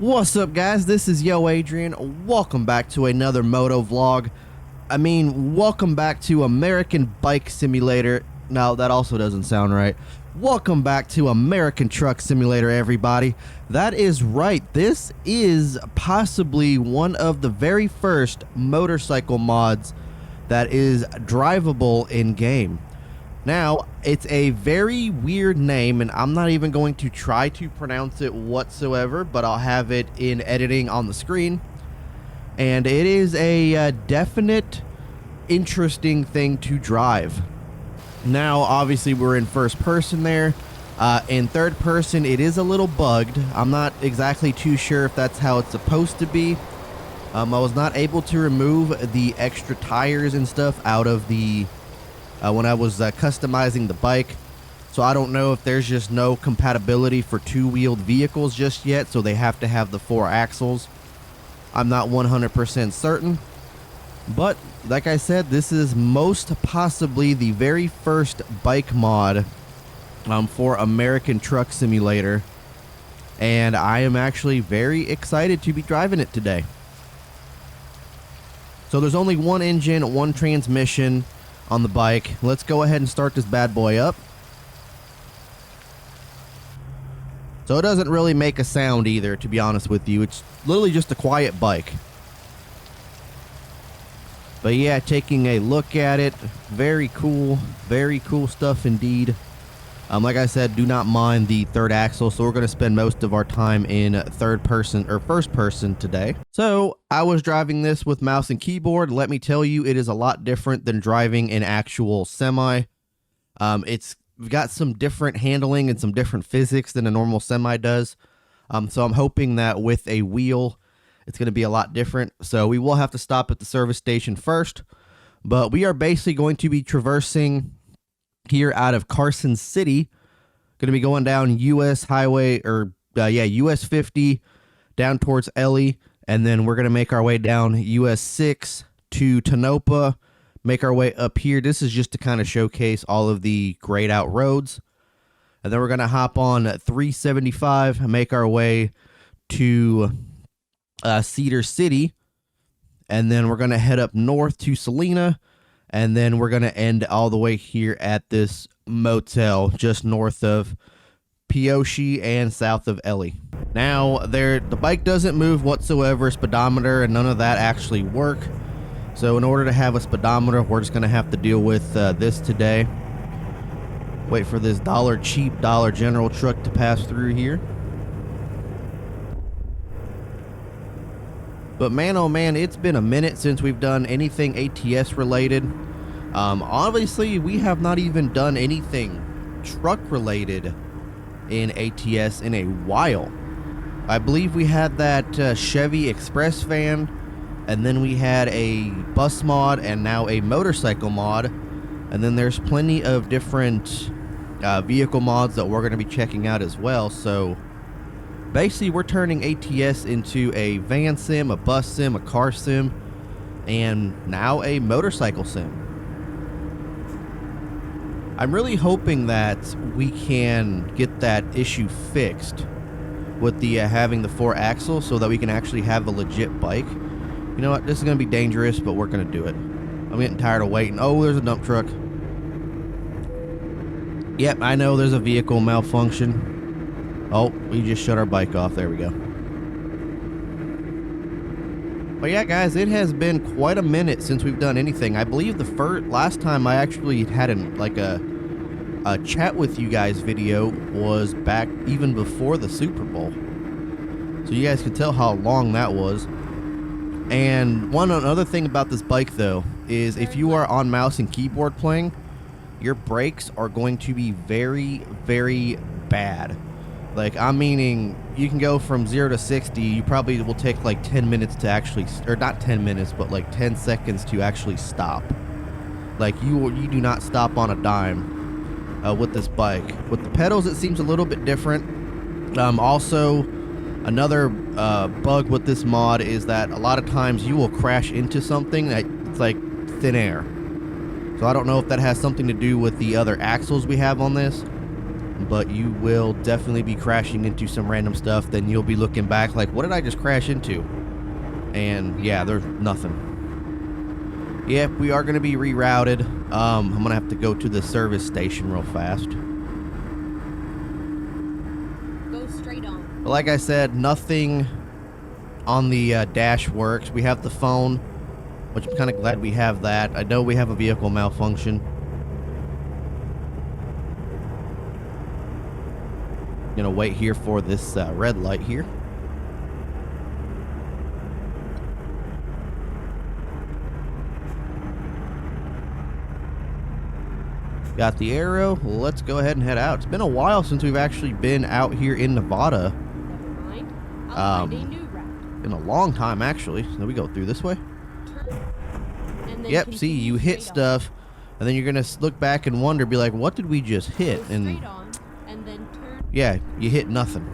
What's up, guys? This is YoAdrian. Welcome back to another Motovlog. Welcome back to American Bike Simulator. No, that also doesn't sound right. Welcome back to American Truck Simulator, everybody. That is right. This is possibly one of the very first motorcycle mods that is drivable in-game. Now, it's a very weird name, and I'm not even going to try to pronounce it whatsoever, but I'll have it in editing on the screen. And it is a definite, interesting thing to drive. Now, obviously, we're in first person there. In third person, it is a little bugged. I'm not exactly too sure if that's how it's supposed to be. I was not able to remove the extra tires and stuff out of the when I was customizing the bike, so I don't know if there's just no compatibility for two-wheeled vehicles just yet, so they have to have the 4 axles. I'm not 100% certain, but like I said, this is most possibly the very first bike mod for American Truck Simulator, and I am actually very excited to be driving it today. So there's only one engine, one transmission on the bike. Let's go ahead and start this bad boy up. So it doesn't really make a sound either, to be honest with you. It's literally just a quiet bike. But yeah, taking a look at it, very cool stuff indeed. Like I said, do not mind the third axle, so we're going to spend most of our time in third person or first person today. So I was driving this with mouse and keyboard. Let me tell you, it is a lot different than driving an actual semi. It's got some different handling and some different physics than a normal semi does. So I'm hoping that with a wheel, it's going to be a lot different. So we will have to stop at the service station first, but we are basically going to be traversing here out of Carson City. Going to be going down US Highway, or US 50 down towards Ellie, and then we're going to make our way down US 6 to Tonopah, make our way up here. This is just to kind of showcase all of the grayed out roads. And then we're going to hop on 375, make our way to Cedar City, and then we're going to head up north to Salina. And then we're going to end all the way here at this motel just north of Pioche and south of Ellie. Now, the bike doesn't move whatsoever. Speedometer and none of that actually work. So in order to have a speedometer, we're just going to have to deal with this today. Wait for this cheap Dollar General truck to pass through here. But man, oh man, it's been a minute since we've done anything ATS related. Obviously, we have not even done anything truck related in ATS in a while. I believe we had that Chevy Express van, and then we had a bus mod, and now a motorcycle mod. And then there's plenty of different vehicle mods that we're going to be checking out as well. So basically, we're turning ATS into a van sim, a bus sim, a car sim, and now a motorcycle sim. I'm really hoping that we can get that issue fixed with the having the 4 axles, so that we can actually have a legit bike. You know what? This is going to be dangerous, but we're going to do it. I'm getting tired of waiting. Oh, there's a dump truck. Yep, I know there's a vehicle malfunction. Oh, we just shut our bike off. There we go. But yeah, guys, it has been quite a minute since we've done anything. I believe the last time I actually had a chat with you guys video was back even before the Super Bowl. So you guys can tell how long that was. And one other thing about this bike, though, is if you are on mouse and keyboard playing, your brakes are going to be very, very bad. Like, I'm meaning you can go from 0 to 60. You probably will take like 10 minutes to actually, or not 10 minutes, but like 10 seconds to actually stop. Like, you do not stop on a dime with this bike. With the pedals, it seems a little bit different. Also, another bug with this mod is that a lot of times you will crash into something that it's like thin air. So I don't know if that has something to do with the other axles we have on this. but you will definitely be crashing into some random stuff. Then you'll be looking back like, what did I just crash into? And yeah, there's nothing. Yep, we are going to be rerouted. I'm going to have to go to the service station real fast. Go straight on. But like I said, nothing on the dash works. We have the phone, which I'm kind of glad we have that. I know we have a vehicle malfunction. Gonna wait here for this red light here. Got the arrow. Let's go ahead and head out. It's been a while since we've actually been out here in Nevada. Never mind. I'll find a new route. Been a long time, actually. So we go through this way. Turn. And then Yep, see, you hit stuff, and then you're going to look back and wonder, be like, what did we just hit? Go And straight on, and then turn. yeah, you hit nothing.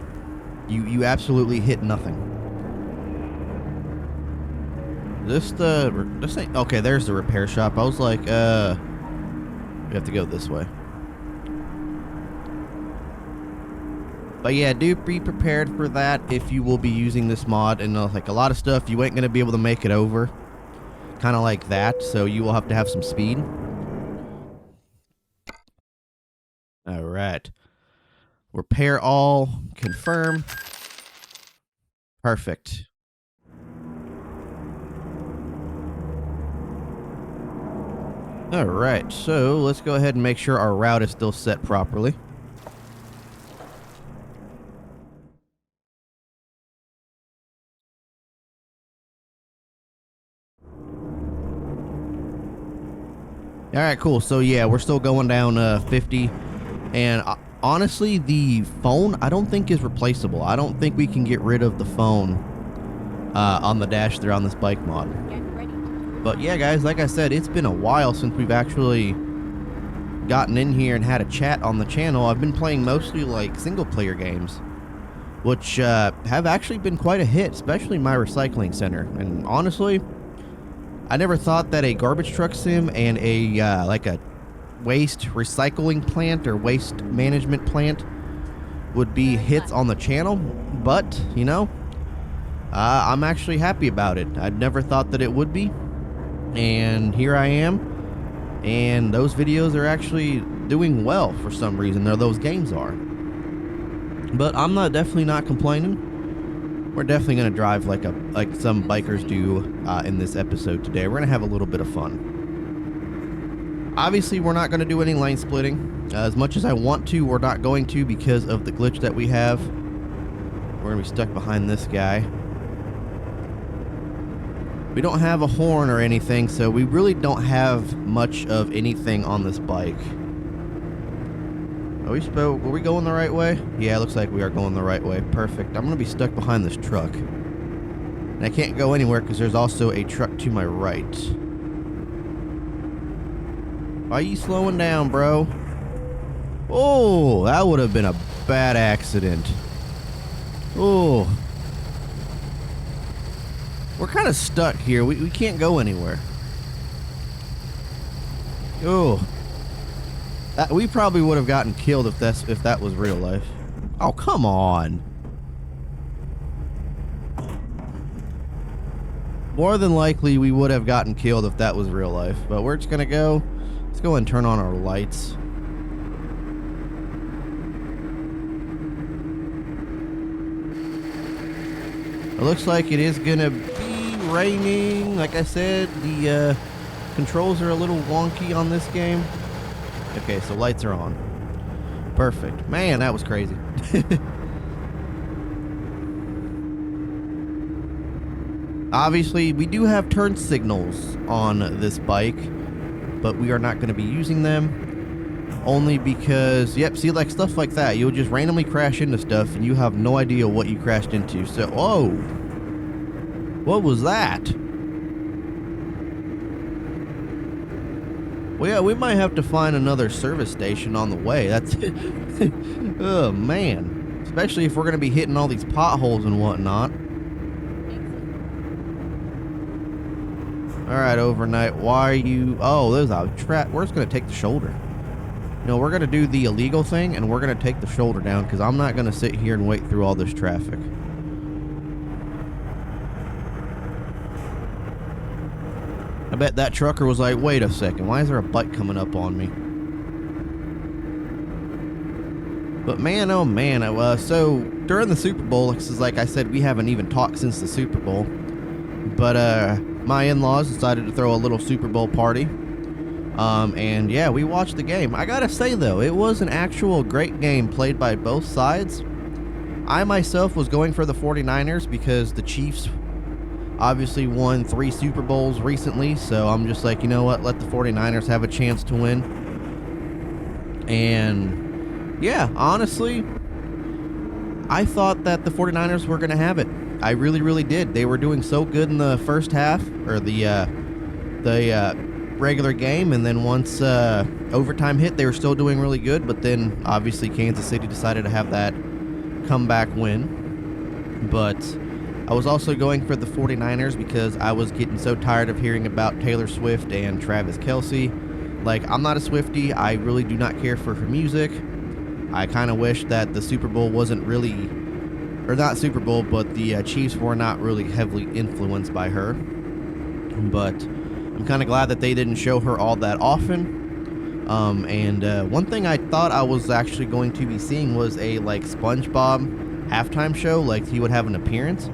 You absolutely hit nothing. This ain't, okay, there's the repair shop. I was like, we have to go this way. But yeah, do be prepared for that if you will be using this mod. And like a lot of stuff, you ain't going to be able to make it over. Kind of like that. So you will have to have some speed. All right. Repair all. Confirm. Perfect. All right, so let's go ahead and make sure our route is still set properly. All right, cool. So yeah, we're still going down 50, and honestly, the phone I don't think is replaceable. I don't think we can get rid of the phone on the dash there on this bike mod. But yeah, guys, like I said, it's been a while since we've actually gotten in here and had a chat on the channel. I've been playing mostly like single player games, which have actually been quite a hit, especially my recycling center. And honestly, I never thought that a garbage truck sim and a like a waste recycling plant or waste management plant would be hits on the channel. But you know, I'm actually happy about it. I'd never thought that it would be. And here I am, and those videos are actually doing well for some reason, or those games are. But I'm definitely not complaining. We're definitely going to drive like some bikers do in this episode today. We're going to have a little bit of fun. Obviously, we're not going to do any lane splitting. As much as I want to, we're not going to because of the glitch that we have. We're going to be stuck behind this guy. We don't have a horn or anything, so we really don't have much of anything on this bike. Were we going the right way? Yeah, it looks like we are going the right way. Perfect. I'm going to be stuck behind this truck. And I can't go anywhere because there's also a truck to my right. Why are you slowing down, bro? Oh, that would have been a bad accident. Oh. We're kind of stuck here. We can't go anywhere. Oh. We probably would have gotten killed if that was real life. Oh, come on. More than likely, we would have gotten killed if that was real life. But we're just going to go. Let's go and turn on our lights. It looks like it is going to be raining. Like I said, the controls are a little wonky on this game. Okay, so lights are on. Perfect. Man, that was crazy. Obviously, we do have turn signals on this bike, but we are not going to be using them. Only because, yep, see, like stuff like that. You'll just randomly crash into stuff, and you have no idea what you crashed into. So, whoa. What was that? Well, yeah, we might have to find another service station on the way. That's it. Oh, man. Especially if we're going to be hitting all these potholes and whatnot. All right, overnight. Why are you... Oh, there's a trap. We're just going to take the shoulder. You know, we're going to do the illegal thing, and we're going to take the shoulder down, because I'm not going to sit here and wait through all this traffic. I bet that trucker was like, wait a second, why is there a bike coming up on me? But man, oh man, so during the Super Bowl, like I said, we haven't even talked since the Super Bowl. But my in-laws decided to throw a little Super Bowl party. And yeah, we watched the game. I gotta say though, it was an actual great game played by both sides. I myself was going for the 49ers because the Chiefs obviously won 3 Super Bowls recently, so I'm just like, you know what, let the 49ers have a chance to win. And yeah, honestly, I thought that the 49ers were going to have it. I really, really did. They were doing so good in the first half, or the regular game, and then once overtime hit, they were still doing really good, but then obviously Kansas City decided to have that comeback win. But I was also going for the 49ers because I was getting so tired of hearing about Taylor Swift and Travis Kelce. Like, I'm not a Swiftie. I really do not care for her music. I kind of wish that the Super Bowl wasn't really, or not Super Bowl, but the Chiefs were not really heavily influenced by her. But I'm kind of glad that they didn't show her all that often. And one thing I thought I was actually going to be seeing was a, like, SpongeBob halftime show, like he would have an appearance.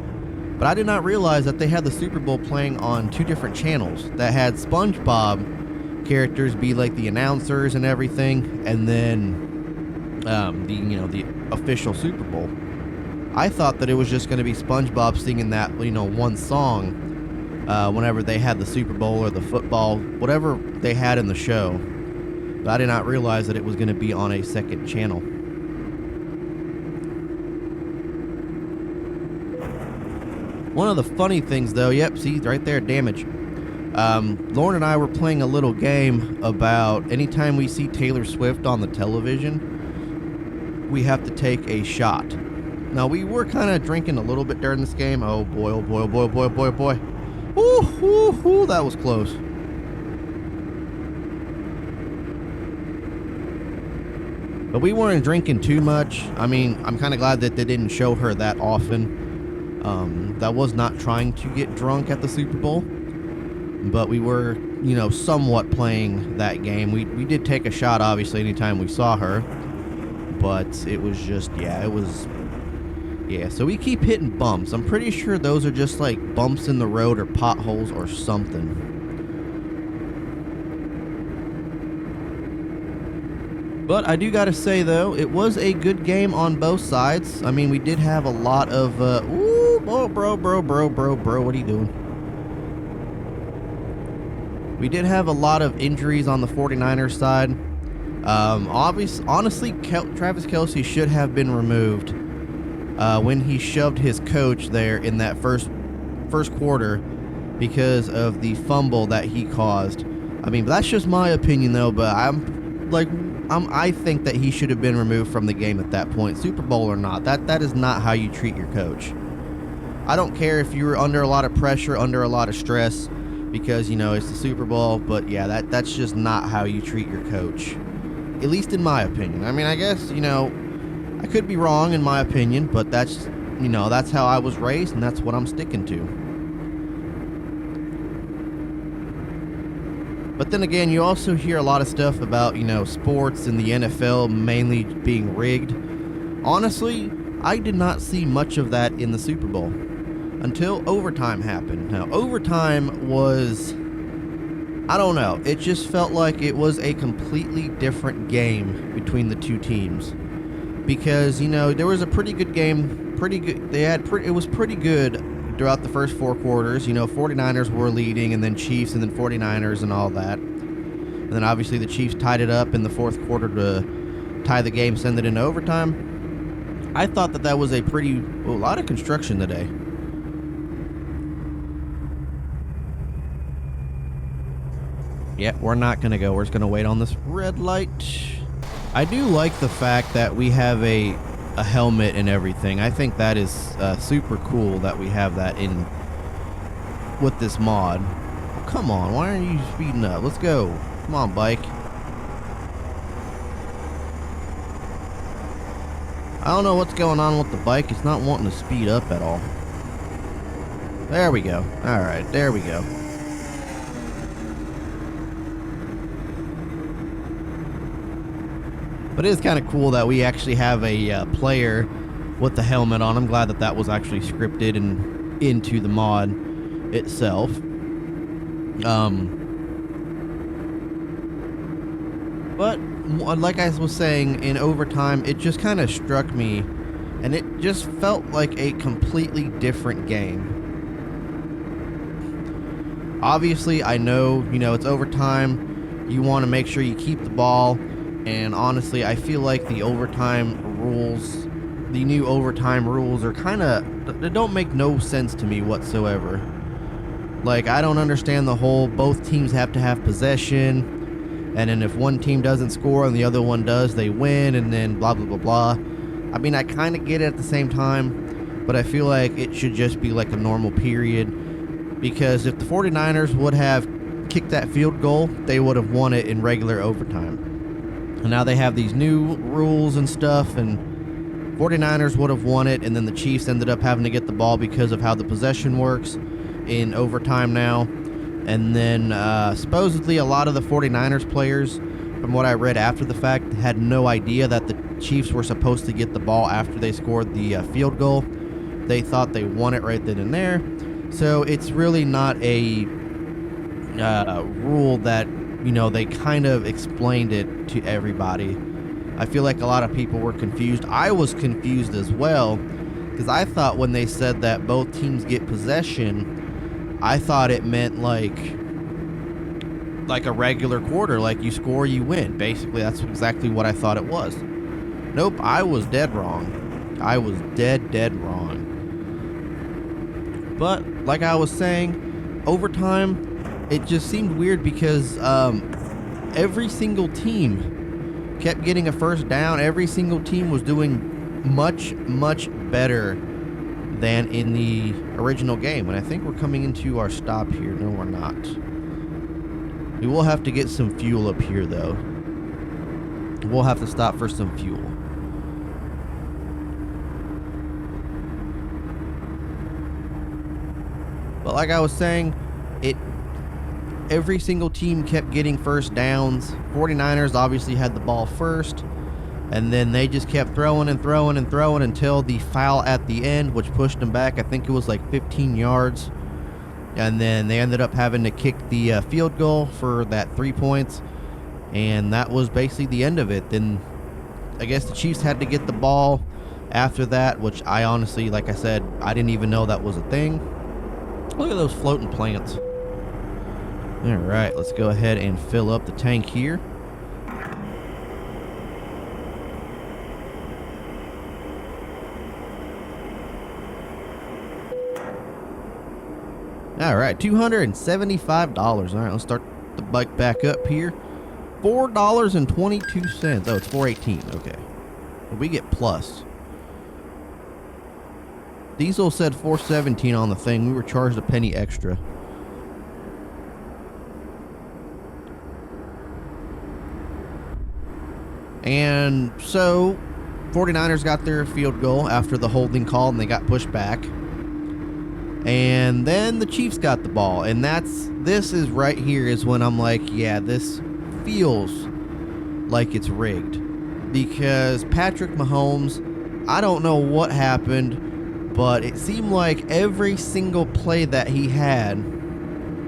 But I did not realize that they had the Super Bowl playing on 2 different channels that had SpongeBob characters be like the announcers and everything, and then the official Super Bowl. I thought that it was just going to be SpongeBob singing that one song whenever they had the Super Bowl or the football, whatever they had in the show. But I did not realize that it was going to be on a second channel. One of the funny things, though, yep, see, right there, damage. Lauren and I were playing a little game about anytime we see Taylor Swift on the television, we have to take a shot. Now, we were kind of drinking a little bit during this game. Oh, boy, oh, boy, oh, boy, oh, boy, oh, boy, oh, boy. Ooh, ooh, ooh, that was close. But we weren't drinking too much. I mean, I'm kind of glad that they didn't show her that often. That was not trying to get drunk at the Super Bowl, but we were, somewhat playing that game. We did take a shot, obviously, anytime we saw her, but it was just, so we keep hitting bumps. I'm pretty sure those are just like bumps in the road or potholes or something. But I do gotta say, though, it was a good game on both sides. I mean, we did have a lot of, oh, bro, what are you doing? We did have a lot of injuries on the 49ers side. Honestly, Travis Kelce should have been removed when he shoved his coach there in that first quarter because of the fumble that he caused. I mean, that's just my opinion, though, but I think that he should have been removed from the game at that point, Super Bowl or not. That is not how you treat your coach. I don't care if you're under a lot of pressure, under a lot of stress, because, it's the Super Bowl, but yeah, that's just not how you treat your coach. At least in my opinion. I mean, I guess, I could be wrong in my opinion, but that's how I was raised, and that's what I'm sticking to. But then again, you also hear a lot of stuff about, sports and the NFL mainly being rigged. Honestly, I did not see much of that in the Super Bowl until overtime happened. Now, overtime was, I don't know, it just felt like it was a completely different game between the two teams. Because, there was a pretty good game, it was pretty good throughout the first 4 quarters. 49ers were leading, and then Chiefs, and then 49ers and all that. And then obviously the Chiefs tied it up in the 4th quarter to tie the game, send it into overtime. I thought that was a lot of construction today. Yeah, we're not going to go. We're just going to wait on this red light. I do like the fact that we have a helmet and everything. I think that is super cool that we have that in with this mod. Oh, come on, why aren't you speeding up? Let's go. Come on, bike. I don't know what's going on with the bike. It's not wanting to speed up at all. There we go. All right, there we go. But it is kind of cool that we actually have a player with the helmet on. I'm glad that that was actually scripted and into the mod itself. But like I was saying, in overtime, it just kind of struck me, and it just felt like a completely different game. Obviously, I know, it's overtime. You want to make sure you keep the ball. And honestly, I feel like the overtime rules, the new overtime rules are they don't make no sense to me whatsoever. Like, I don't understand the whole both teams have to have possession. And then if one team doesn't score and the other one does, they win, and then blah, blah, blah, blah. I mean, I kind of get it at the same time, but I feel like it should just be like a normal period. Because if the 49ers would have kicked that field goal, they would have won it in regular overtime. And now they have these new rules and stuff, and 49ers would have won it, and then the Chiefs ended up having to get the ball because of how the possession works in overtime now. And then supposedly a lot of the 49ers players, from what I read after the fact, had no idea that the Chiefs were supposed to get the ball after they scored the field goal. They thought they won it right then and there. So it's really not a rule that, they kind of explained it to everybody. I feel like a lot of people were confused. I was confused as well, because I thought when they said that both teams get possession, I thought it meant like a regular quarter, like you score, you win. Basically, that's exactly what I thought it was. Nope, I was dead wrong. I was dead wrong. But like I was saying, overtime, it just seemed weird because every single team kept getting a first down. Every single team was doing much better than in the original game. And I think we're coming into our stop here. No, we're not. We will have to get some fuel up here, though. We'll have to stop for some fuel. But like I was saying, every single team kept getting first downs. 49ers obviously had the ball first. And then they just kept throwing until the foul at the end, which pushed them back. I think it was like 15 yards. And then they ended up having to kick the field goal for that 3 points. And that was basically the end of it. Then I guess the Chiefs had to get the ball after that, which I honestly, like I said, I didn't even know that was a thing. Look at those floating plants. All right, let's go ahead and fill up the tank here. All right, $275. All right, let's start the bike back up here. $4.22. Oh, it's $4.18. Okay. We get plus. Diesel said $4.17 on the thing. We were charged a penny extra. And so 49ers got their field goal after the holding call, and they got pushed back. And then the Chiefs got the ball, and this is right here is when I'm like, yeah, this feels like it's rigged. Because Patrick Mahomes, I don't know what happened, but it seemed like every single play that he had,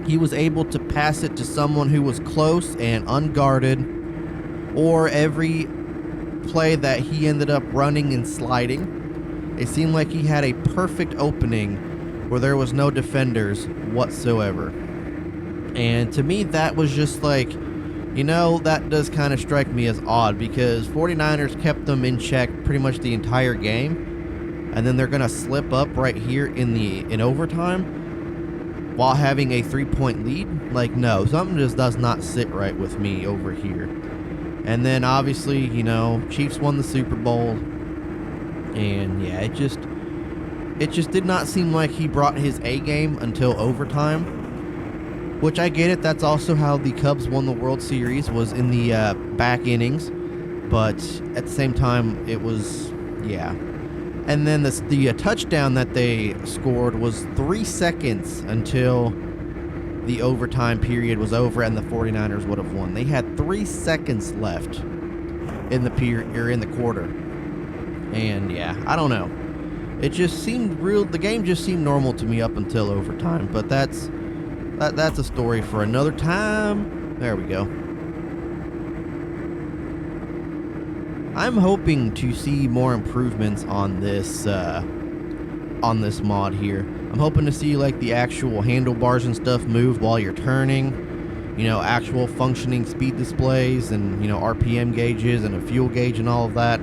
he was able to pass it to someone who was close and unguarded, or every play that he ended up running and sliding, it seemed like he had a perfect opening where there was no defenders whatsoever. And to me, that was just like, that does kind of strike me as odd, because 49ers kept them in check pretty much the entire game, and then they're going to slip up right here in overtime while having a 3-point lead. Like, no, something just does not sit right with me over here. And then obviously, Chiefs won the Super Bowl, and yeah, it just did not seem like he brought his A game until overtime, which I get it. That's also how the Cubs won the World Series, was in the back innings. But at the same time, it was Yeah. And then the touchdown that they scored was 3 seconds until the overtime period was over and the 49ers would have won. They had 3 seconds left in the quarter. And yeah, I don't know. It just seemed the game just seemed normal to me up until overtime, but that's a story for another time. There we go. I'm hoping to see more improvements on this mod here. I'm hoping to see like the actual handlebars and stuff move while you're turning, you know, actual functioning speed displays and, you know, RPM gauges and a fuel gauge and all of that.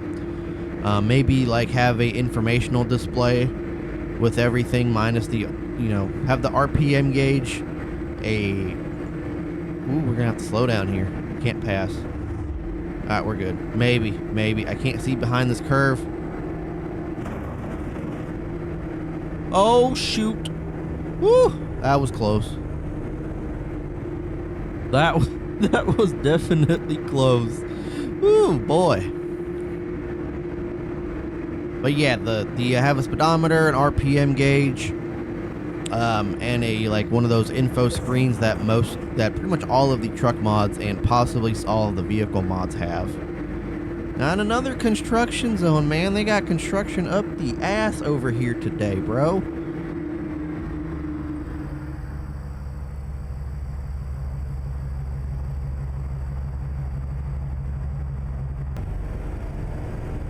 Maybe like have a informational display with everything minus the, you know, have the RPM gauge. Ooh, we're gonna have to slow down here. Can't pass. Alright, we're good. Maybe. I can't see behind this curve. Oh, shoot. Woo! That was close. That was definitely close. Ooh, boy. But yeah, you have a speedometer, an RPM gauge, and a like one of those info screens that pretty much all of the truck mods and possibly all of the vehicle mods have. Now in another construction zone, man, they got construction up the ass over here today, bro.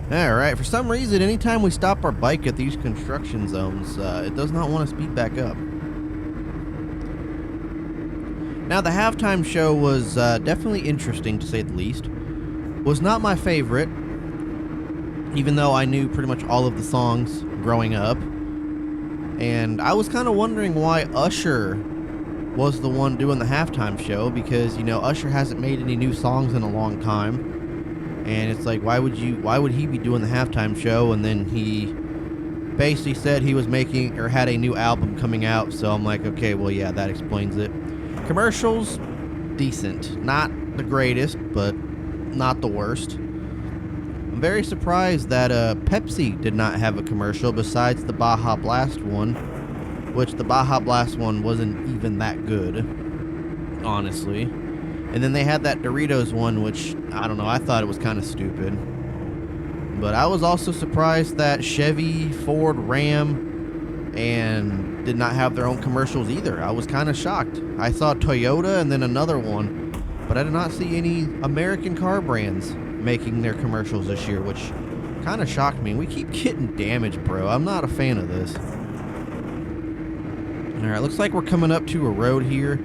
Alright, for some reason, anytime we stop our bike at these construction zones, it does not want to speed back up. Now, the halftime show was definitely interesting, to say the least. Was not my favorite, even though I knew pretty much all of the songs growing up. And I was kind of wondering why Usher was the one doing the halftime show, because, you know, Usher hasn't made any new songs in a long time. And it's like, why would he be doing the halftime show? And then he basically said he was making or had a new album coming out. So I'm like, okay, well, yeah, that explains it. Commercials, decent. Not the greatest, but not the worst. I'm very surprised that Pepsi did not have a commercial besides the Baja Blast one, which the Baja Blast one wasn't even that good, honestly. And then they had that Doritos one, which, I don't know, I thought it was kind of stupid. But I was also surprised that Chevy, Ford, Ram, and did not have their own commercials either. I was kind of shocked. I saw Toyota and then another one, but I did not see any American car brands making their commercials this year, which kind of shocked me. We keep getting damaged, bro. I'm not a fan of this. Alright, looks like we're coming up to a road here.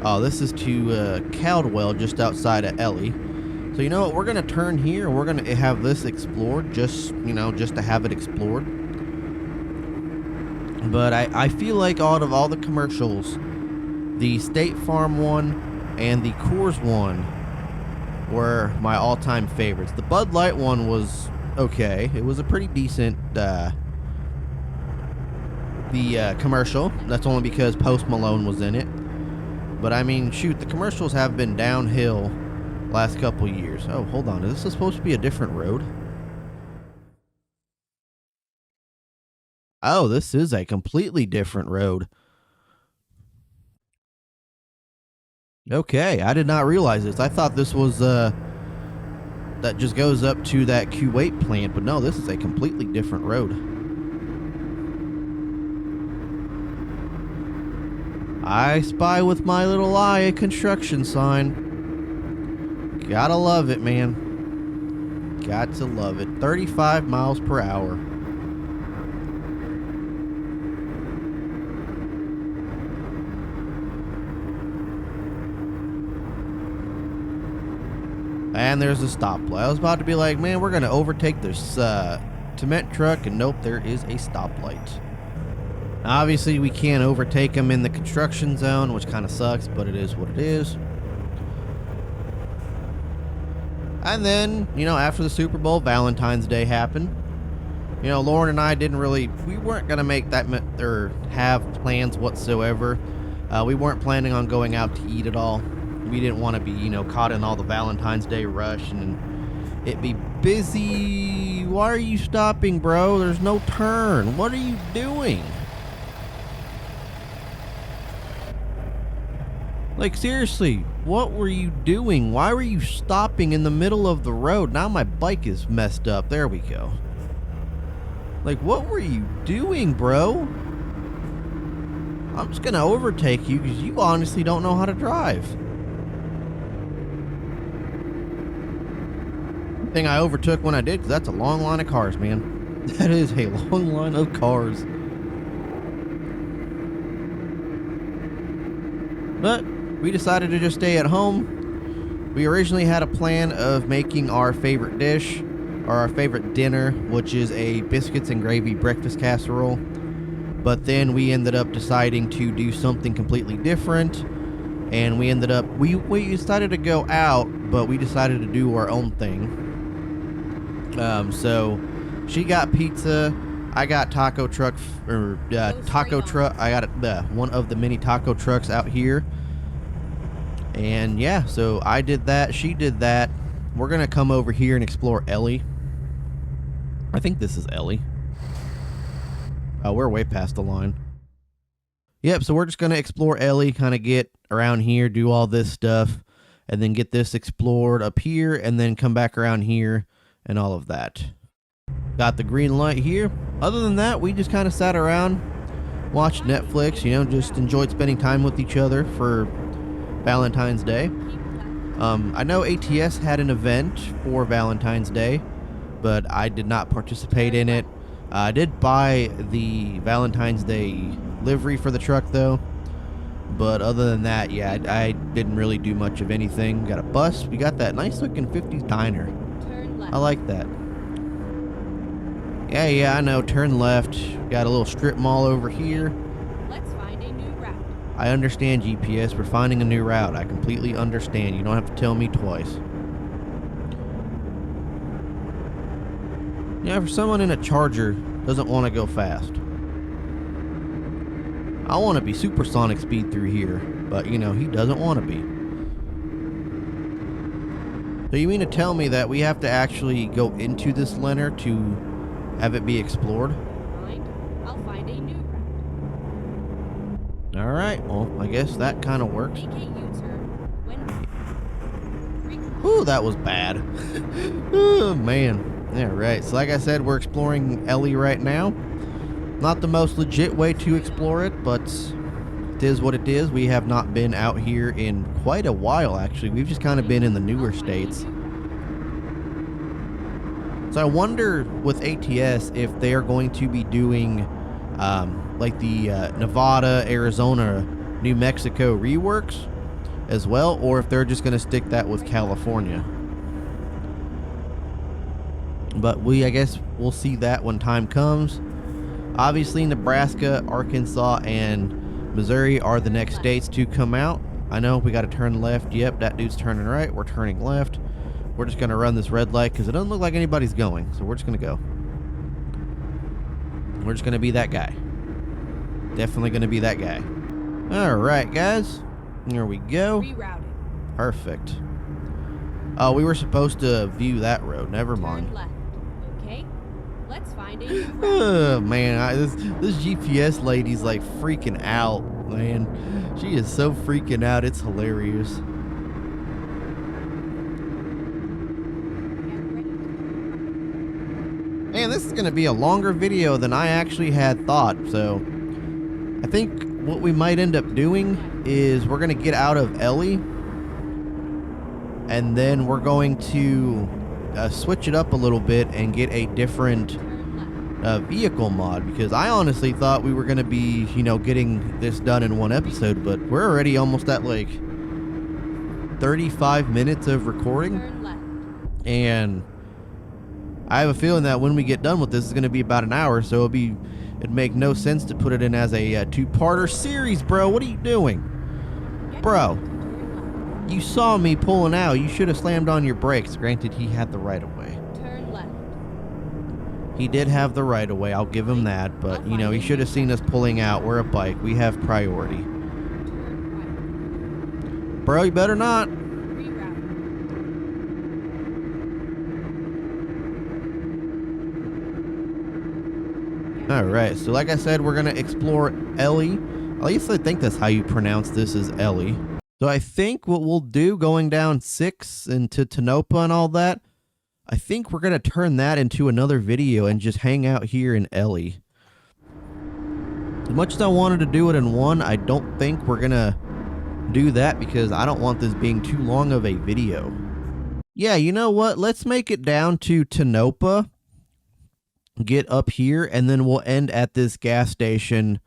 Oh, this is to Caldwell, just outside of Ellie. So you know what? We're going to turn here, and we're going to have this explored, just to have it explored. But I feel like out of all the commercials, the State Farm one and the Coors one were my all-time favorites. The Bud Light one was okay. It was a pretty decent commercial. That's only because Post Malone was in it. But I mean, shoot, the commercials have been downhill last couple years. Oh, hold on. Is this supposed to be a different road? Oh, this is a completely different road. Okay, I did not realize this. I thought this was, that just goes up to that Kuwait plant, but no, this is a completely different road. I spy with my little eye a construction sign. Gotta love it, man. Got to love it. 35 miles per hour. And there's a stoplight. I was about to be like, man, we're going to overtake this cement truck, and nope, there is a stoplight. Obviously, we can't overtake them in the construction zone, which kind of sucks, but it is what it is. And then, you know, after the Super Bowl, Valentine's Day happened. You know, Lauren and I we weren't going to make that or have plans whatsoever. We weren't planning on going out to eat at all. We didn't want to be, you know, caught in all the Valentine's Day rush and it be busy. Why are you stopping, bro? There's no turn. What are you doing? Like, seriously, what were you doing? Why were you stopping in the middle of the road? Now my bike is messed up. There we go. Like, what were you doing, bro? I'm just gonna overtake you because you honestly don't know how to drive. Thing I overtook when I did, because that's a long line of cars, man. That is a long line of cars. But we decided to just stay at home. We originally had a plan of making our favorite dish, or our favorite dinner, which is a biscuits and gravy breakfast casserole. But then we ended up deciding to do something completely different. And we ended up, we decided to go out, but we decided to do our own thing. So she got pizza, I got taco truck, taco truck. I got one of the mini taco trucks out here. And yeah, so I did that, she did that. We're gonna come over here and explore Ellie. I think this is Ellie. Oh, we're way past the line. Yep, so we're just gonna explore Ellie, kind of get around here, do all this stuff, and then get this explored up here, and then come back around here and all of that. Got the green light here. Other than that, we just kind of sat around, watched Netflix, you know, just enjoyed spending time with each other for Valentine's Day. I know ATS had an event for Valentine's Day, but I did not participate in it. I did buy the Valentine's Day livery for the truck though. But other than that, yeah, I didn't really do much of anything. Got a bus. We got that nice looking 50s diner. I like that. Yeah, I know. Turn left. Got a little strip mall over here. Let's find a new route. I understand, GPS. We're finding a new route. I completely understand. You don't have to tell me twice. Yeah, for someone in a Charger doesn't want to go fast. I want to be supersonic speed through here, but you know, he doesn't want to be. So you mean to tell me that we have to actually go into this Leonard to have it be explored? I'll find a new route. Alright, well, I guess that kind of works. Make a U-turn when... Ooh, that was bad. Oh, man. Alright, so like I said, we're exploring Ellie right now. Not the most legit way to explore it, but it is what it is. We have not been out here in quite a while, actually. We've just kind of been in the newer states. So I wonder with ATS if they are going to be doing like the Nevada, Arizona, New Mexico reworks as well, or if they're just going to stick that with California. But I guess we'll see that when time comes. Obviously, Nebraska, Arkansas, and Missouri are the next states to come out. I know we got to turn left. Yep, that dude's turning right. We're turning left. We're just going to run this red light because it doesn't look like anybody's going. So we're just going to go. We're just going to be that guy. Definitely going to be that guy. All right, guys. Here we go. Rerouted. Perfect. Oh, we were supposed to view that road. Never mind. Turn left. Okay. Let's find a new route. Oh, man, this GPS lady's like freaking out, man. She is so freaking out. It's hilarious. Man, this is going to be a longer video than I actually had thought. So I think what we might end up doing is we're going to get out of Ellie. And then we're going to switch it up a little bit and get a different vehicle mod, because I honestly thought we were going to be, you know, getting this done in one episode, but we're already almost at like 35 minutes of recording, and I have a feeling that when we get done with this, it's going to be about an hour, so it'd make no sense to put it in as a two-parter series, bro. What are you doing? Bro, you saw me pulling out. You should have slammed on your brakes. Granted, he had the right of way. Turn left. He did have the right of way. I'll give him that. But, you know, he should have seen us pulling out. We're a bike. We have priority. Turn right. Bro, you better not. Reroute. Alright, so like I said, we're going to explore Ellie. At least I think that's how you pronounce this, is Ellie. So I think what we'll do going down 6 into Tanopa and all that, I think we're going to turn that into another video and just hang out here in Ellie. As much as I wanted to do it in one, I don't think we're going to do that because I don't want this being too long of a video. Yeah, you know what? Let's make it down to Tanopa, get up here, and then we'll end at this gas station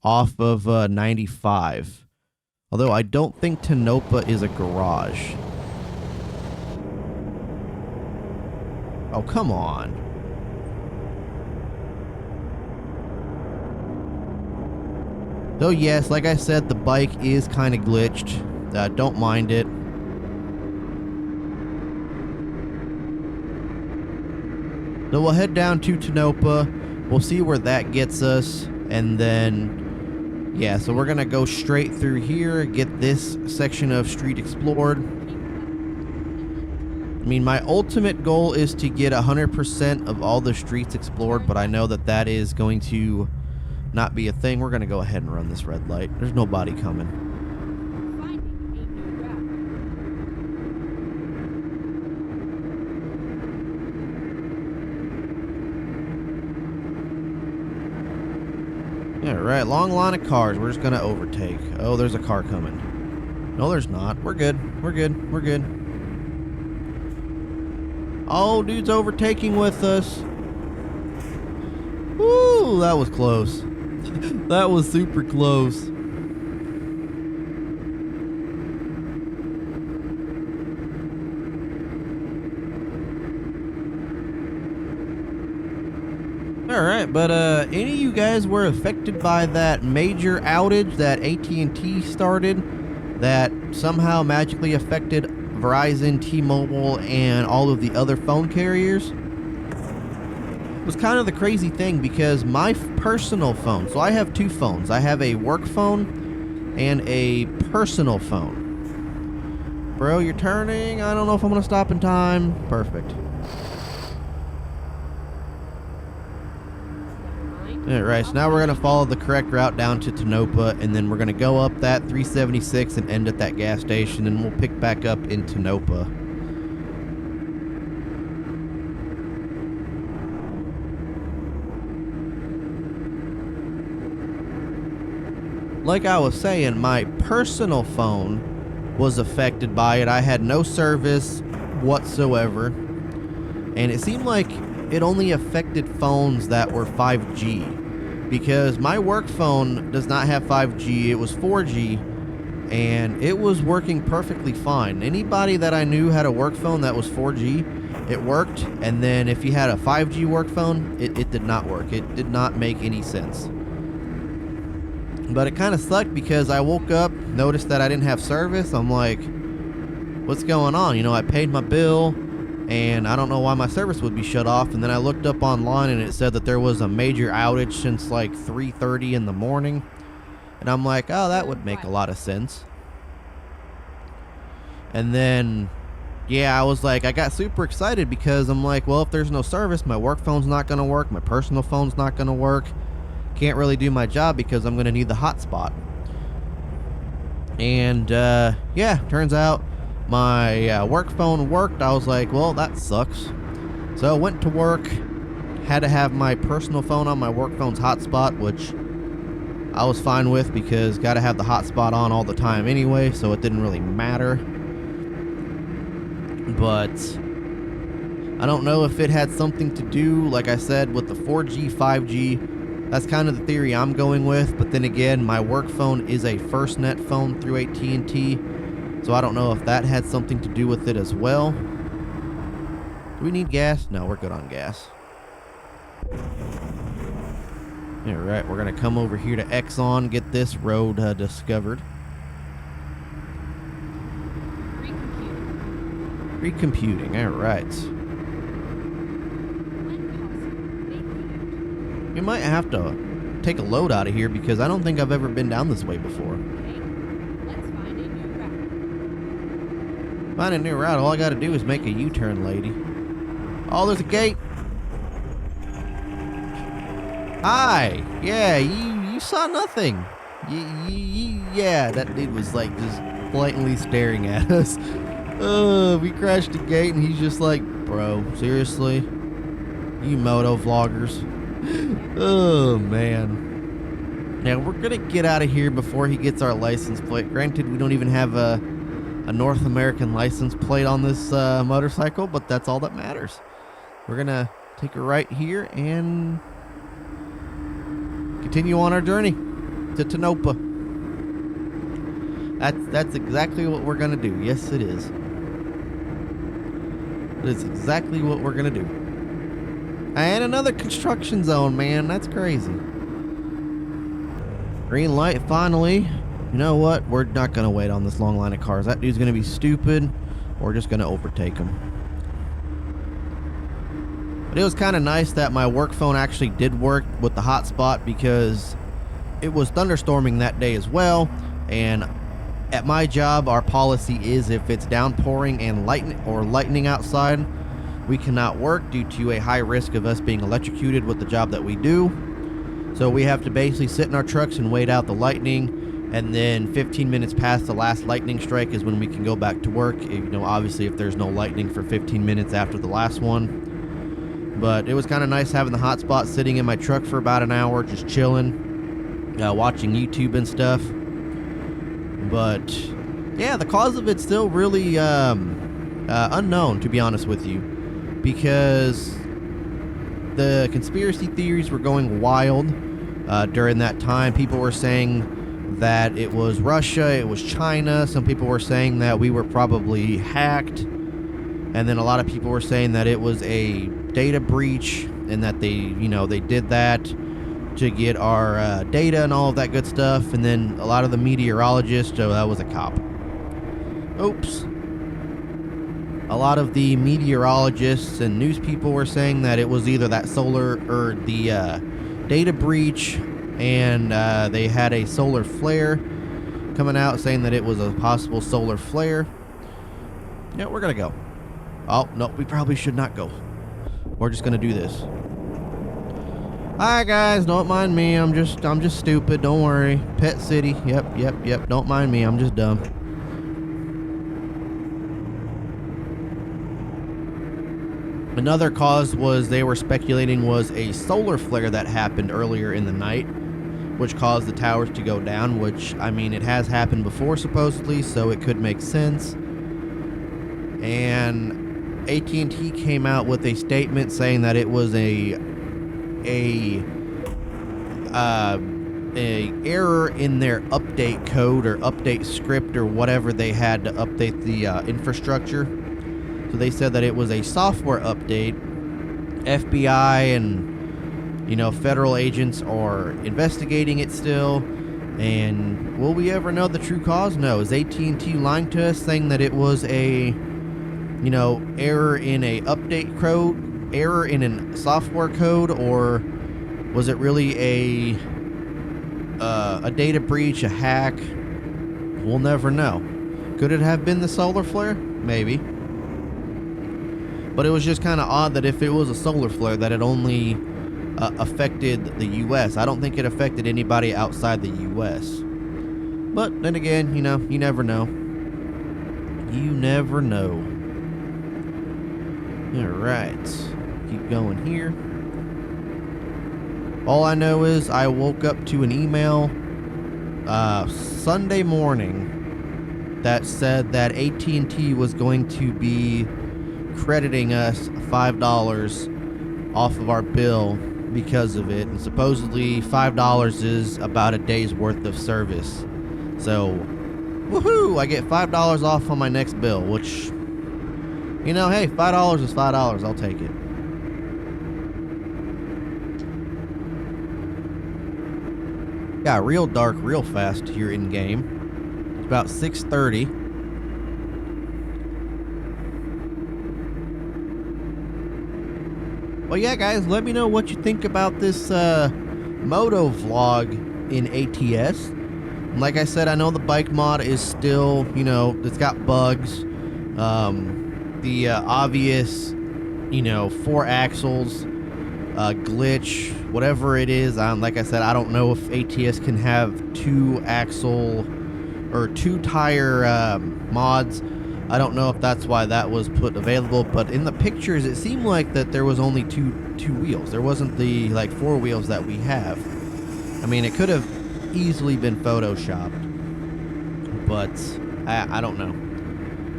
off of 95. Although I don't think Tanopa is a garage. Oh, come on. So yes, like I said, the bike is kind of glitched. Don't mind it. So we'll head down to Tanopa. We'll see where that gets us. And then, yeah, so we're going to go straight through here, get this section of street explored. I mean, my ultimate goal is to get 100% of all the streets explored, but I know that that is going to not be a thing. We're going to go ahead and run this red light. There's nobody coming. Alright, long line of cars. We're just going to overtake. Oh, there's a car coming. No, there's not. We're good. We're good. We're good. Oh, dude's overtaking with us. Woo, that was close. That was super close. Alright, but any of you guys were affected by that major outage that AT&T started that somehow magically affected Verizon, T-Mobile, and all of the other phone carriers? It was kind of the crazy thing because my personal phone, so I have two phones. I have a work phone and a personal phone. Bro, you're turning. I don't know if I'm going to stop in time. Perfect. Alright, so now we're going to follow the correct route down to Tanopa, and then we're going to go up that 376 and end at that gas station, and we'll pick back up in Tanopa. Like I was saying, my personal phone was affected by it. I had no service whatsoever, and it seemed like it only affected phones that were 5G, because my work phone does not have 5G. It was 4G, and it was working perfectly fine. Anybody that I knew had a work phone that was 4G, it worked, and then if you had a 5G work phone, it did not work. It did not make any sense. But it kind of sucked because I woke up, noticed that I didn't have service. I'm like, what's going on? You know, I paid my bill, and I don't know why my service would be shut off. And then I looked up online and it said that there was a major outage since like 3:30 in the morning. And I'm like, oh, that would make a lot of sense. And then, yeah, I was like, I got super excited because I'm like, well, if there's no service, my work phone's not going to work. My personal phone's not going to work. Can't really do my job because I'm going to need the hotspot. And, yeah, turns out my work phone worked. I was like, well, that sucks. So I went to work, had to have my personal phone on my work phone's hotspot, which I was fine with because got to have the hotspot on all the time anyway, so it didn't really matter. But I don't know if it had something to do, like I said, with the 4G, 5G. That's kind of the theory I'm going with. But then again, my work phone is a FirstNet phone through AT&T. So I don't know if that had something to do with it as well. Do we need gas? No, we're good on gas. Alright, we're going to come over here to Exxon, get this road discovered. Recomputing, alright. You might have to take a load out of here because I don't think I've ever been down this way before. Find a new route. All I gotta do is make a U-turn, lady. Oh, there's a gate. Hi. Yeah, you saw nothing. Yeah, that dude was like just blatantly staring at us. We crashed the gate and he's just like, bro, seriously? You moto vloggers. Oh, man. Yeah, we're gonna get out of here before he gets our license plate. Granted, we don't even have a North American license plate on this motorcycle, but that's all that matters. We're gonna take a right here and continue on our journey to Tonopah. That's exactly what we're gonna do. Yes, it is. It is exactly what we're gonna do. And another construction zone, man. That's crazy. Green light, finally. You know what? We're not gonna wait on this long line of cars. That dude's gonna be stupid. We're just gonna overtake him. But it was kind of nice that my work phone actually did work with the hotspot because it was thunderstorming that day as well. And at my job, our policy is if it's downpouring and lightning outside, we cannot work due to a high risk of us being electrocuted with the job that we do. So we have to basically sit in our trucks and wait out the lightning, and then 15 minutes past the last lightning strike is when we can go back to work. Obviously if there's no lightning for 15 minutes after the last one. But it was kind of nice having the hotspot sitting in my truck for about an hour, just chilling, watching YouTube and stuff. But yeah, the cause of it's still really unknown, to be honest with you, because the conspiracy theories were going wild during that time. People were saying that it was Russia, it was China. Some people were saying that we were probably hacked. And then a lot of people were saying that it was a data breach and that they did that to get our data and all of that good stuff. And then a lot of the meteorologists, that was a cop. Oops. A lot of the meteorologists and news people were saying that it was either that solar or the data breach, and they had a solar flare coming out saying that it was a possible solar flare. Yeah, we're gonna go. Oh no, we probably should not go. We're just gonna do this. Hi guys, don't mind me. I'm just stupid. Don't worry. Pet City. Yep. Don't mind me. I'm just dumb. Another cause was they were speculating was a solar flare that happened earlier in the night, which caused the towers to go down, which, I mean, it has happened before supposedly, so it could make sense. And AT&T came out with a statement saying that it was a error in their update code or update script or whatever they had to update the infrastructure. So they said that it was a software update. FBI and federal agents are investigating it still. And will we ever know the true cause? No. Is AT&T lying to us, saying that it was a error in a update code, error in a software code, or was it really a data breach, a hack? We'll never know. Could it have been the solar flare? Maybe. But it was just kind of odd that if it was a solar flare, that it only affected the U.S. I don't think it affected anybody outside the U.S. But then again, you never know. You never know. Alright. Keep going here. All I know is I woke up to an email Sunday morning that said that AT&T was going to be crediting us $5 off of our bill because of it, and supposedly $5 is about a day's worth of service. So woohoo, I get $5 off on my next bill, which hey, $5 is $5. I'll take it. Got real dark real fast here in game. It's about 6:30. Well, yeah, guys, let me know what you think about this Moto vlog in ATS. And like I said, I know the bike mod is still, it's got bugs. The obvious, 4 axles glitch, whatever it is. Like I said, I don't know if ATS can have 2-axle or 2-tire mods. I don't know if that's why that was put available, but in the pictures it seemed like that there was only two wheels. There wasn't the like 4 wheels that we have. I mean, it could have easily been photoshopped, but I don't know.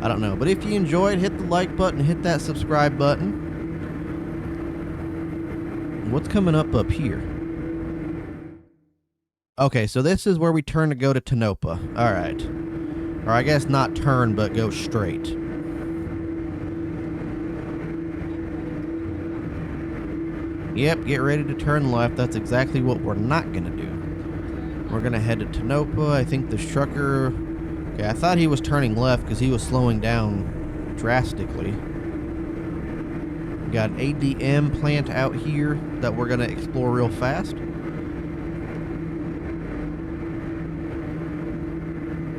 I don't know. But if you enjoyed, hit the like button, hit that subscribe button. What's coming up here? Okay, so this is where we turn to go to Tonopah. All right. Or I guess not turn, but go straight. Yep, get ready to turn left. That's exactly what we're not going to do. We're going to head to Tonopah. I think this trucker... Okay, I thought he was turning left because he was slowing down drastically. We got an ADM plant out here that we're going to explore real fast.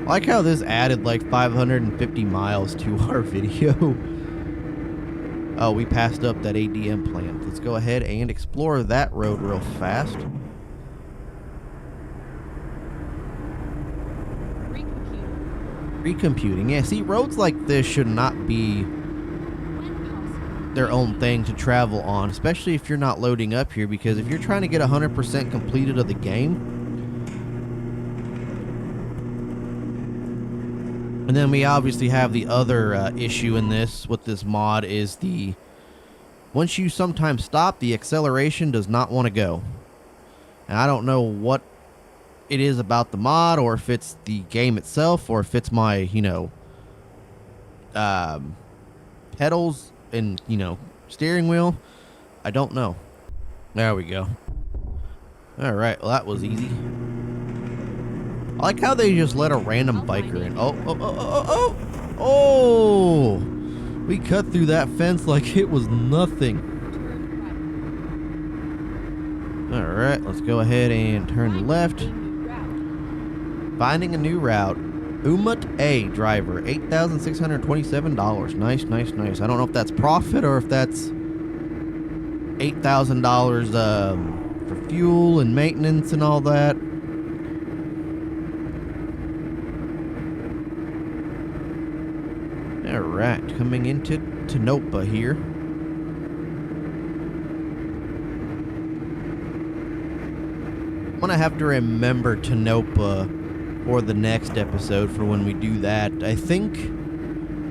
I like how this added like 550 miles to our video. Oh, we passed up that ADM plant. Let's go ahead and explore that road real fast. Recomputing. Yeah, see, roads like this should not be their own thing to travel on, especially if you're not loading up here, because if you're trying to get 100% completed of the game, and then we obviously have the other issue in this with this mod is once you sometimes stop, the acceleration does not want to go. And I don't know what it is about the mod, or if it's the game itself, or if it's my, pedals and, steering wheel. I don't know. There we go. All right, well, that was easy. I like how they just let a random biker in. Oh! We cut through that fence like it was nothing. All right, let's go ahead and turn left. Finding a new route. Umut A driver, $8,627. Nice, nice, nice. I don't know if that's profit or if that's $8,000 for fuel and maintenance and all that. All right, coming into Tonopah here. I'm gonna have to remember Tonopah for the next episode for when we do that. I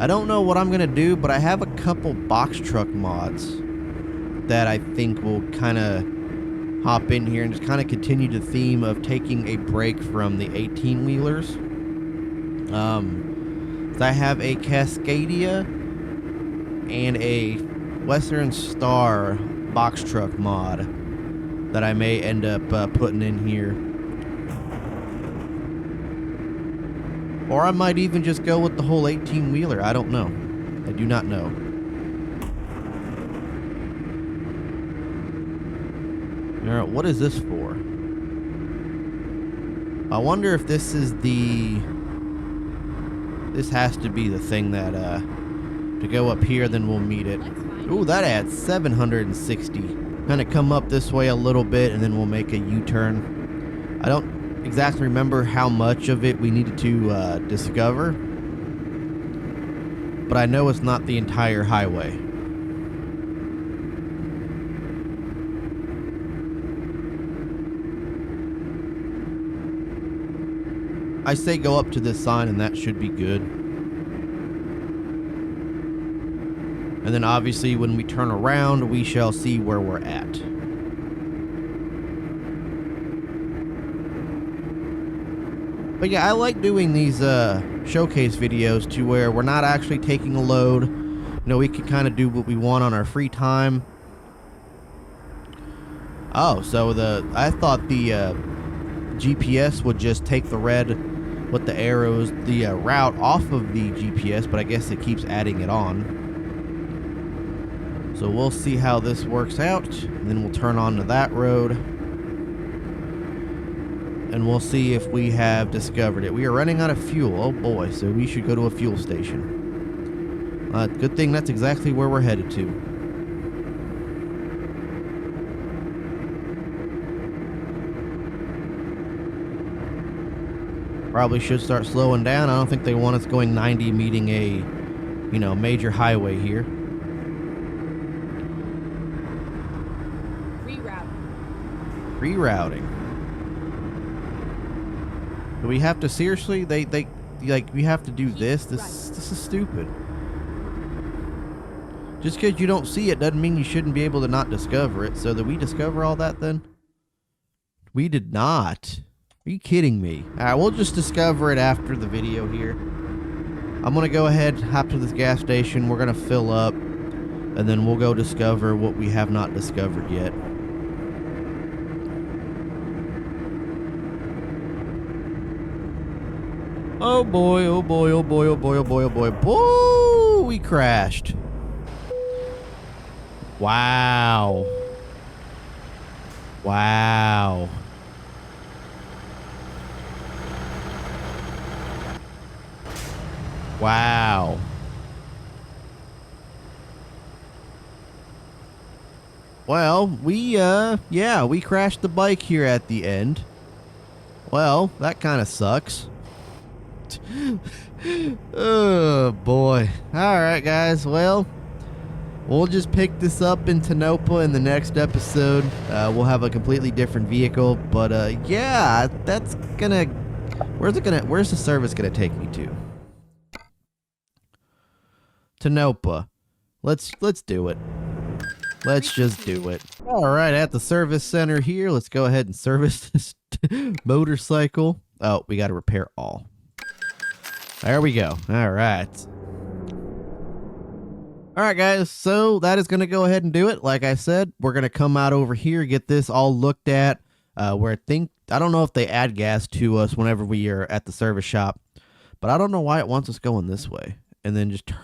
don't know what I'm gonna do, but I have a couple box truck mods that I think will kind of hop in here and just kind of continue the theme of taking a break from the 18-wheelers. I have a Cascadia and a Western Star box truck mod that I may end up putting in here. Or I might even just go with the whole 18-wheeler. I don't know. I do not know. Alright, what is this for? I wonder if this is the... This has to be the thing that, to go up here, then we'll meet it. Ooh, that adds 760. Kind of come up this way a little bit, and then we'll make a U-turn. I don't exactly remember how much of it we needed to discover, but I know it's not the entire highway. I say go up to this sign and that should be good. And then obviously when we turn around, we shall see where we're at. But yeah, I like doing these showcase videos to where we're not actually taking a load. You know, we can kind of do what we want on our free time. Oh, so I thought the GPS would just take the red with the arrows, the route off of the GPS, but I guess it keeps adding it on. So we'll see how this works out, and then we'll turn on to that road, and we'll see if we have discovered it. We are running out of fuel. Oh boy, so we should go to a fuel station. Good thing that's exactly where we're headed to. Probably should start slowing down. I don't think they want us going 90 meeting a, you know, major highway here. Rerouting. Do we have to seriously? They like we have to do this? This is stupid. Just because you don't see it doesn't mean you shouldn't be able to not discover it. So did we discover all that then? We did not. Are you kidding me? Alright, we'll just discover it after the video here. I'm gonna go ahead, hop to this gas station. We're gonna fill up, and then we'll go discover what we have not discovered yet. Oh boy, oh boy, oh boy, oh boy, oh boy, oh boy. Whoa, we crashed. Wow. Wow. Wow. Well, yeah, we crashed the bike here at the end. Well, that kind of sucks. Oh boy. Alright guys, well, we'll just pick this up in Tonopah in the next episode. We'll have a completely different vehicle, but yeah, that's gonna, where's the service gonna take me to? Tonopah. Let's do it. Let's just do it. Alright, at the service center here, let's go ahead and service this motorcycle. Oh, we gotta repair all. There we go. All right. All right, guys. So that is going to go ahead and do it. Like I said, we're going to come out over here, get this all looked at. Where I don't know if they add gas to us whenever we are at the service shop, but I don't know why it wants us going this way and then just turn,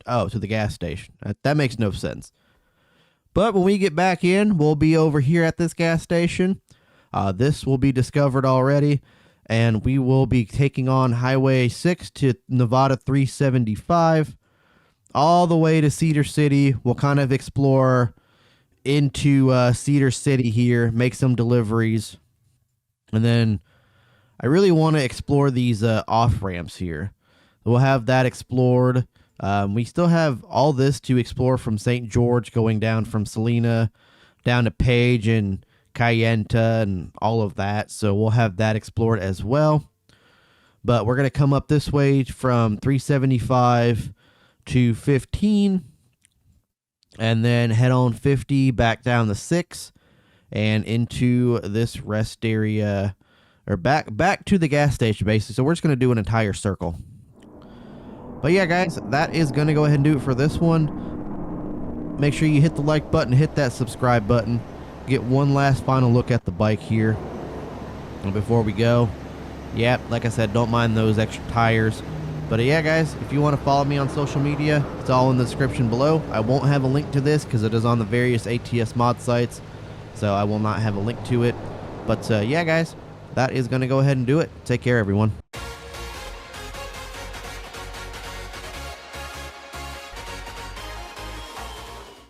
to the gas station. That makes no sense. But when we get back in, we'll be over here at this gas station. This will be discovered already. And we will be taking on Highway 6 to Nevada 375 all the way to Cedar City. We'll kind of explore into Cedar City here, make some deliveries. And then I really want to explore these off-ramps here. We'll have that explored. We still have all this to explore from St. George, going down from Salina down to Page and Kayenta and all of that, so we'll have that explored as well. But we're going to come up this way from 375 to 15 and then head on 50 back down the 6 and into this rest area, or back to the gas station basically. So we're just going to do an entire circle. But yeah guys, that is going to go ahead and do it for this one. Make sure you hit the like button, hit that subscribe button. Get one last final look at the bike here. And before we go, yeah, like I said, don't mind those extra tires. But yeah, guys, if you want to follow me on social media, it's all in the description below. I won't have a link to this because it is on the various ATS mod sites, so I will not have a link to it. But yeah, guys, that is going to go ahead and do it. Take care, everyone.